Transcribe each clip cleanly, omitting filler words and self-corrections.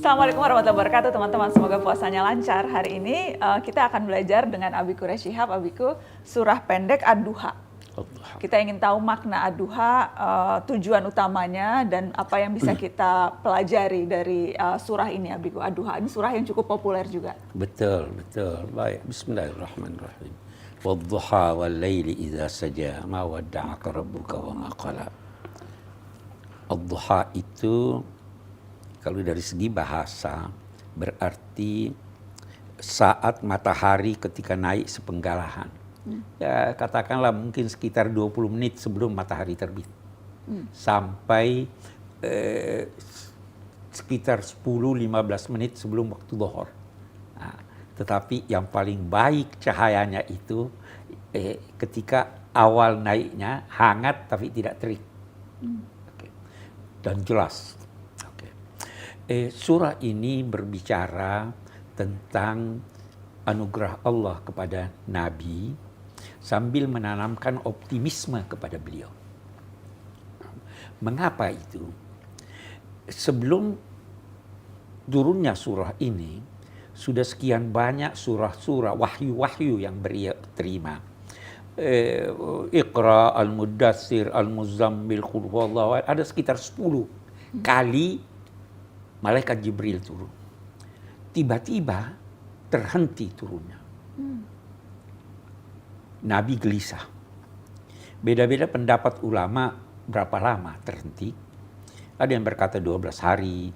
Assalamualaikum warahmatullahi wabarakatuh teman-teman, semoga puasanya lancar. Hari ini kita akan belajar dengan Abiku Resyihab, Abiku surah pendek Ad-Duha. Kita ingin tahu makna Ad-Duha, tujuan utamanya dan apa yang bisa kita pelajari dari surah ini, Abiku. Ad-Duha ini surah yang cukup populer juga. Betul. Baik, bismillahirrahmanirrahim. Wadduha wal laili idza saja ma wadda'aka rabbuka wa ma qala. Ad-duha itu kalau dari segi bahasa berarti saat matahari ketika naik sepenggalahan. Ya katakanlah mungkin sekitar 20 menit sebelum matahari terbit. Sampai sekitar 10-15 menit sebelum waktu zuhur. Nah, tetapi yang paling baik cahayanya itu ketika awal naiknya hangat tapi tidak terik. Okay. Dan jelas. Surah ini berbicara tentang anugerah Allah kepada Nabi sambil menanamkan optimisme kepada beliau. Mengapa itu? Sebelum turunnya surah ini, sudah sekian banyak surah-surah wahyu-wahyu yang beliau terima. Iqra, Al-Muddatsir, Al-Muzammil, Qul huwallahu ahad, ada sekitar 10 kali malaikat Jibril turun. Tiba-tiba terhenti turunnya. Nabi gelisah. Beda-beda pendapat ulama berapa lama terhenti. Ada yang berkata 12 hari,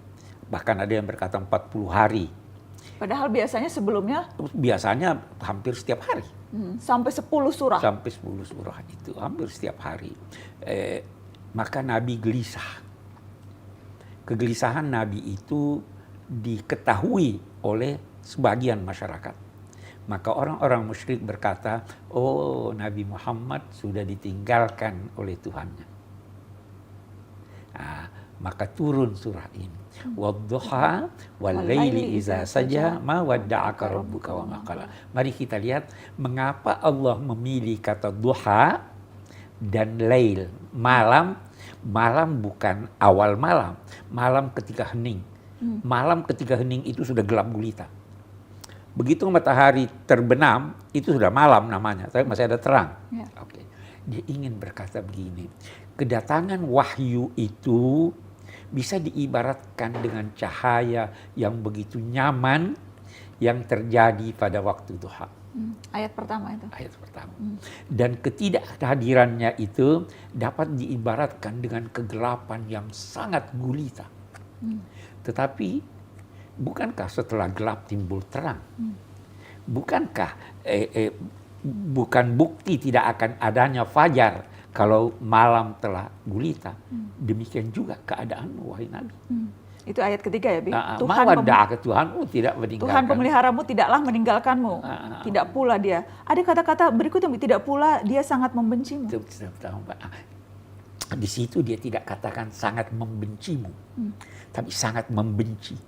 bahkan ada yang berkata 40 hari. Padahal biasanya sebelumnya? Biasanya hampir setiap hari. Sampai 10 surah? Sampai 10 surah itu, hampir setiap hari. Maka Nabi gelisah. Kegelisahan Nabi itu diketahui oleh sebagian masyarakat. Maka orang-orang musyrik berkata, oh Nabi Muhammad sudah ditinggalkan oleh Tuhannya. Nah, maka turun surah ini. Wadduha wal laili idza saja ma wadda'aka rabbuka wa ma qala. Mari kita lihat mengapa Allah memilih kata duha dan lail, malam. Malam bukan awal malam, malam ketika hening. Malam ketika hening itu sudah gelap gulita. Begitu matahari terbenam, itu sudah malam namanya, tapi masih ada terang. Ya. Oke. Dia ingin berkata begini, kedatangan wahyu itu bisa diibaratkan dengan cahaya yang begitu nyaman yang terjadi pada waktu duha. Ayat pertama itu. Ayat pertama. Dan ketidakhadirannya itu dapat diibaratkan dengan kegelapan yang sangat gulita. Tetapi bukankah setelah gelap timbul terang? Bukankah bukan bukti tidak akan adanya fajar kalau malam telah gulita? Demikian juga keadaanmu wahai Nabi. Itu ayat ketiga ya, Bi? Tuhanmu tidak meninggalkan. Tuhan pemeliharamu tidaklah meninggalkanmu. Tidak pula dia. Ada kata-kata berikut yang tidak pula dia sangat membencimu. Di situ dia tidak katakan sangat membencimu, tapi sangat membenci.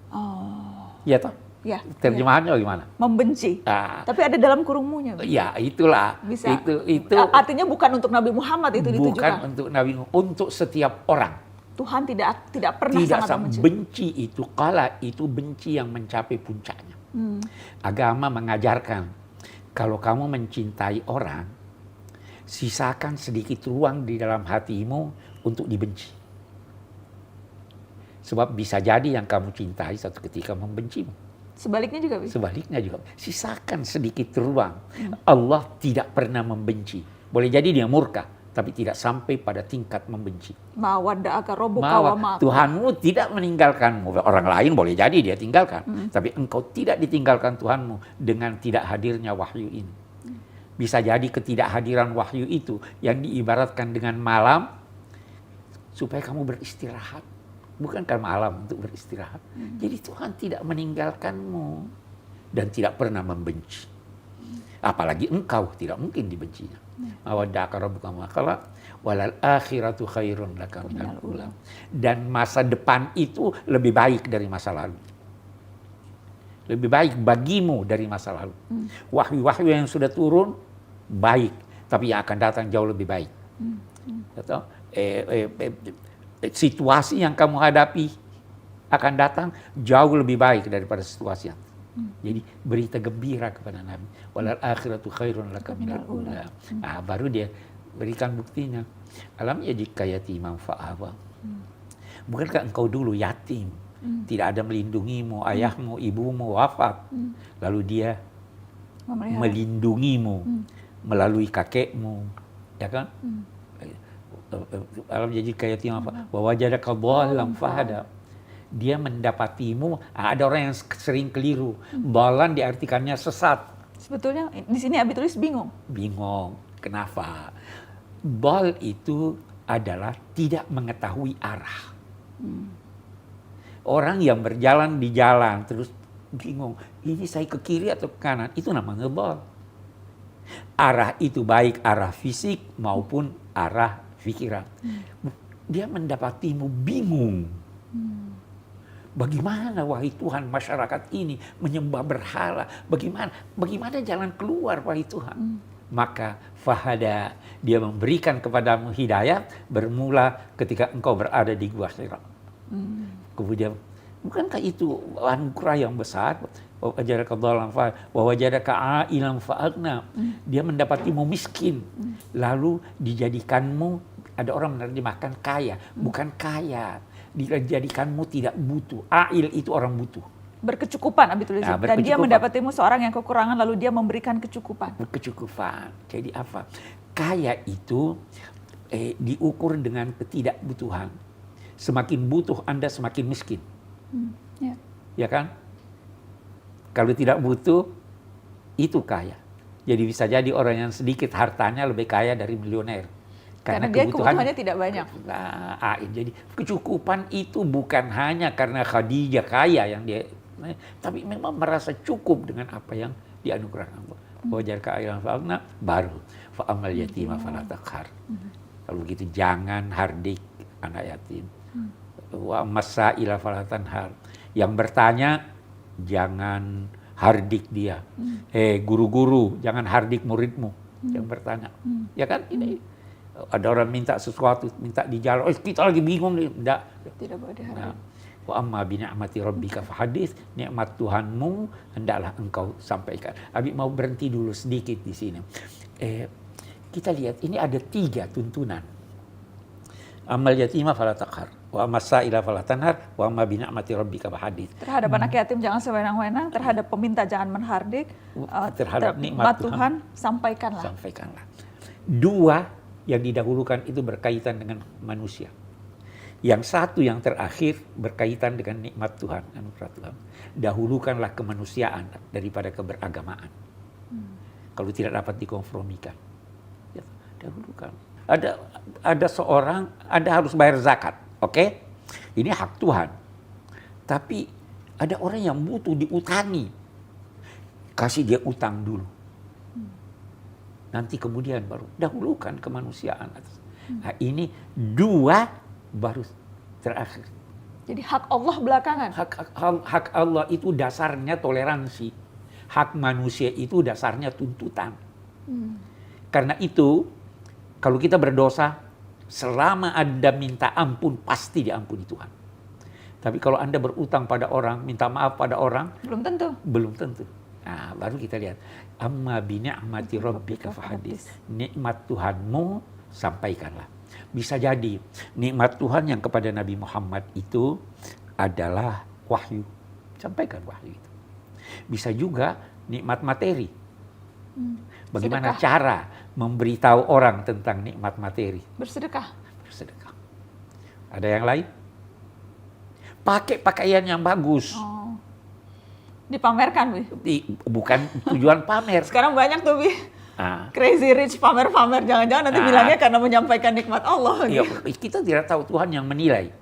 Oh. Ya toh? Ya. Terjemahannya bagaimana? Membenci. Tapi ada dalam kurung-munya. Ya, itulah. Bisa. Itu artinya bukan untuk Nabi Muhammad itu ditujukan. Bukan untuk Nabi, untuk setiap orang. Tuhan tidak pernah sangat membenci. Benci itu kala itu benci yang mencapai puncaknya. Agama mengajarkan kalau kamu mencintai orang, sisakan sedikit ruang di dalam hatimu untuk dibenci. Sebab bisa jadi yang kamu cintai satu ketika membencimu. Sebaliknya juga bisa. Sebaliknya juga. Sisakan sedikit ruang. Allah tidak pernah membenci. Boleh jadi dia murka, tapi tidak sampai pada tingkat membenci. Tuhanmu tidak meninggalkanmu. Orang lain boleh jadi dia tinggalkan. Tapi engkau tidak ditinggalkan Tuhanmu dengan tidak hadirnya wahyu ini. Bisa jadi ketidakhadiran wahyu itu yang diibaratkan dengan malam supaya kamu beristirahat. Bukankah malam untuk beristirahat? Jadi Tuhan tidak meninggalkanmu dan tidak pernah membenci. Apalagi engkau tidak mungkin dibencinya. Mawadda'aka rabbuka wa ma qala walal akhiratu khairun laka minal ula. Dan masa depan itu lebih baik dari masa lalu. Lebih baik bagimu dari masa lalu. Wahyu-wahyu yang sudah turun baik, tapi yang akan datang jauh lebih baik. Atau situasi yang kamu hadapi akan datang jauh lebih baik daripada situasi yang. Jadi berita gembira kepada Nabi. Walal akhiratu khairun laka minal ula. Baru dia berikan buktinya. Alam yajidka yatiman fa'awa. Bukankah engkau dulu yatim? Tidak ada melindungimu, ayahmu, ibumu wafat. Lalu dia melindungimu melalui kakekmu, ya kan? Alam yajidka yatiman fa'awa wa wajadaka dhallan fahada. Dia mendapatimu. Ada orang yang sering keliru. Dhalan diartikannya sesat. Sebetulnya di sini Abi tulis bingung. Bingung. Kenapa? Dhal itu adalah tidak mengetahui arah. Orang yang berjalan di jalan terus bingung, ini saya ke kiri atau ke kanan, itu namanya dhal. Arah itu baik arah fisik maupun arah pikiran. Dia mendapatimu bingung. Bagaimana wahai Tuhan masyarakat ini menyembah berhala? Bagaimana jalan keluar wahai Tuhan? Maka fahada, dia memberikan kepadamu hidayah bermula ketika engkau berada di gua Hira. Kemudian, bukankah itu anugerah yang besar? Wa wajadaka dhalan fa wa wajadaka ailan fa'agna. Dia mendapatimu miskin, lalu dijadikanmu, ada orang menerjemahkan kaya, bukan kaya. Dijadikanmu tidak butuh. Ail itu orang butuh. Berkecukupan, Abi tulis. Dan dia mendapatimu seorang yang kekurangan, lalu dia memberikan kecukupan. Berkecukupan. Jadi apa? Kaya itu diukur dengan ketidakbutuhan. Semakin butuh Anda, semakin miskin. Ya kan? Kalau tidak butuh, itu kaya. Jadi bisa jadi orang yang sedikit hartanya lebih kaya dari milioner. Karena dia kebutuhannya tidak banyak. Jadi kecukupan itu bukan hanya karena Khadijah kaya yang dia, tapi memang merasa cukup dengan apa yang dianugerahkan Allah. Wajarka ailan fa'agna, baru fa'amal yatima fala taqhar. Kalau begitu jangan hardik anak yatim. Wa masaila fala tanhar. Yang bertanya jangan hardik dia. Guru-guru jangan hardik muridmu yang bertanya. Ya kan? Ini ada orang minta sesuatu, minta di jalan, kita lagi bingung nih. Tidak boleh dihardik. Wa amma bi ni'mati rabbika fahadits, nikmat Tuhanmu hendaklah engkau sampaikan. Abi mau berhenti dulu sedikit di sini. Kita lihat ini ada 3 tuntunan. Amal yatima fala taqhar, wa masaila fala tanhar, wa amma bi ni'mati rabbika fahadits. Terhadap anak yatim jangan sewenang-wenang, terhadap peminta jangan menhardik, terhadap nikmat Tuhan sampaikanlah. Sampaikanlah. 2 yang didahulukan itu berkaitan dengan manusia. Yang satu yang terakhir berkaitan dengan nikmat Tuhan, anugerah Tuhan. Dahulukanlah kemanusiaan daripada keberagamaan. Kalau tidak dapat dikompromikan, ya, dahulukan. Ada seorang, Anda harus bayar zakat, oke? Ini hak Tuhan. Tapi ada orang yang butuh diutangi, kasih dia utang dulu. Nanti kemudian baru dahulukan kemanusiaan. Nah, ini 2 baru terakhir. Jadi hak Allah belakangan. Hak Allah itu dasarnya toleransi. Hak manusia itu dasarnya tuntutan. Karena itu, kalau kita berdosa, selama Anda minta ampun, pasti diampuni Tuhan. Tapi kalau Anda berutang pada orang, minta maaf pada orang, belum tentu. Belum tentu. Nah, baru kita lihat. Amma bi ni'mati rabbika fahadits. Nikmat Tuhanmu sampaikanlah. Bisa jadi nikmat Tuhan yang kepada Nabi Muhammad itu adalah wahyu. Sampaikan wahyu itu. Bisa juga nikmat materi. Bagaimana cara memberitahu orang tentang nikmat materi? Bersedekah. Bersedekah. Ada yang lain? Pakai pakaian yang bagus. Dipamerkan, Bi. Bukan tujuan pamer. Sekarang banyak tuh, Bi. Crazy rich, pamer-pamer. Jangan-jangan nanti bilangnya karena menyampaikan nikmat Allah. Ya, kita tidak tahu, Tuhan yang menilai.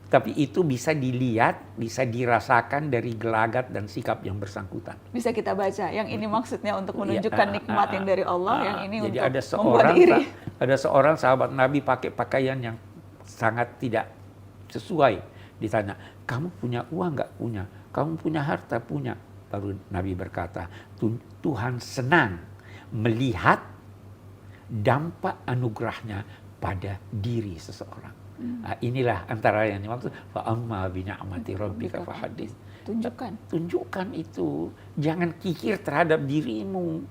Tapi itu bisa dilihat, bisa dirasakan dari gelagat dan sikap yang bersangkutan. Bisa kita baca. Yang ini maksudnya untuk menunjukkan nikmat yang dari Allah. Yang ini jadi untuk membuat iri. Ada seorang sahabat Nabi pakai pakaian yang sangat tidak sesuai. Ditanya, kamu punya uang nggak? Punya. Kamu punya harta? Punya. Baru Nabi berkata, Tuhan senang melihat dampak anugerahnya pada diri seseorang. Nah, inilah antara yang dimaksud fa amma bi ni'mati rabbika fahaddits. Tunjukkan itu, jangan kikir terhadap dirimu.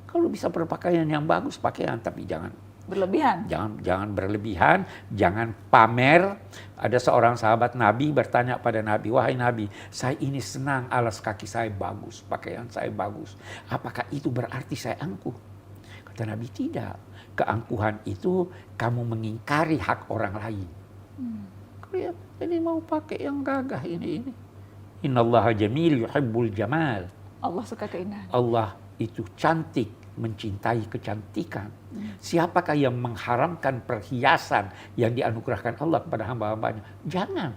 Kalau bisa berpakaian yang bagus, pakaian, tapi jangan berlebihan. Jangan berlebihan, jangan pamer. Ada seorang sahabat Nabi bertanya pada Nabi, wahai Nabi, saya ini senang alas kaki saya bagus, pakaian saya bagus. Apakah itu berarti saya angkuh? Kata Nabi, tidak. Keangkuhan itu kamu mengingkari hak orang lain. Lihat, ini mau pakai yang gagah ini. Innallaha jamil yuhibbul jamal. Allah suka keindahan. Allah itu cantik, mencintai kecantikan. Siapakah yang mengharamkan perhiasan yang dianugerahkan Allah kepada hamba-hambanya? Jangan.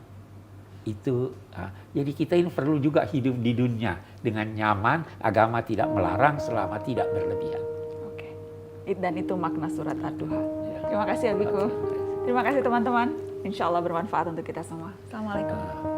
Jadi kita ini perlu juga hidup di dunia dengan nyaman, agama tidak melarang selama tidak berlebihan. Oke. Dan itu makna surat Ad-Duha. Terima kasih Abiku. Terima kasih teman-teman. Insya Allah bermanfaat untuk kita semua. Assalamualaikum.